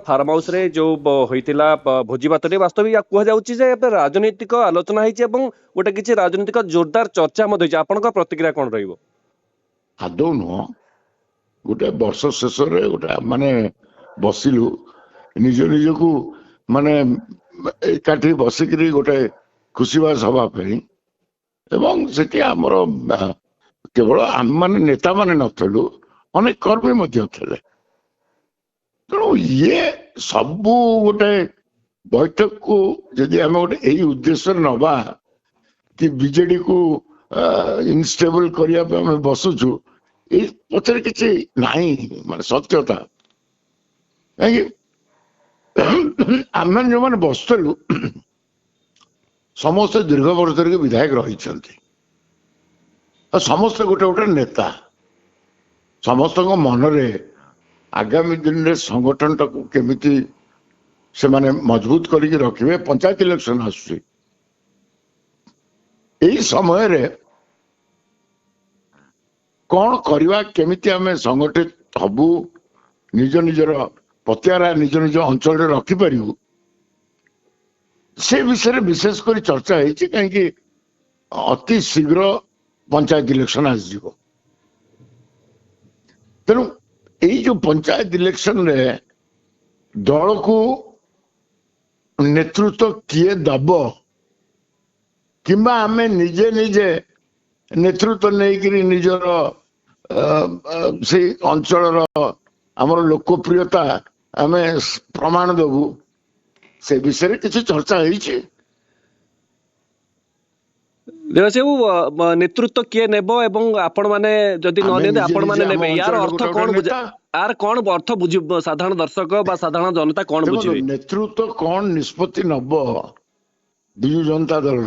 farm house रे जो होइतिला भोजी भात वास्तविक या कह जाउची जे एबे राजनीतिक आलोचना ହେଇଛି ଏବଂ गोटे किछि राजनीतिक जोरदार चर्चा मध्ये होइଛି आपनका प्रतिक्रिया कोन रहइबो आदौ नुह गोटे वर्ष शेष गोटे माने बसिलु निज निज को माने एकाठी बसिकरी गोटे खुशीबास हवा एवं सेठी आमर केवल आम माने नेता माने नथलु अनेक कर्मी मध्य थे तेणु ये सबू गोटे बैठक को जदि आम गोटे यही उद्देश्य नवा कि बीजेडी को इनस्टेबल करने बसुचु पचर किसी नहीं माने सत्यता आम जो मैंने बसलु समस्त दीर्घ वर्ष धरिक विधायक रही समस्त गोटे गोटे नेता समस्त मनरे आगामी दिन में संगठन टाक केमिति से माने मजबूत करके रखिए पंचायत इलेक्शन आसुची यही समय रे कौन करवा केमिति आमे संगठित हबु निज निजर पतियारा निज निज अंचल रखिपर से विषय विशेषकर चर्चा है कहीं अति शीघ्र पंचायत इलेक्शन आसଯିव तेणु यही जो पंचायत इलेक्शन रे दल को नेतृत्व किए दब किंबा आमे निजे निजे नेतृत्व नहीं निजर से अंचल आमर लोकप्रियता आमे प्रमाण दबु से विषय किसी चर्चा है नेतृत्व किए नेबो एवं आपण माने जदि न नेते आपण माने नेबे यार अर्थ कोन यार कोन अर्थ बुझि साधारण दर्शक बा साधारण जनता कोन बुझिबे नेतृत्व कोन निष्पत्ति नब बिजु जनता दल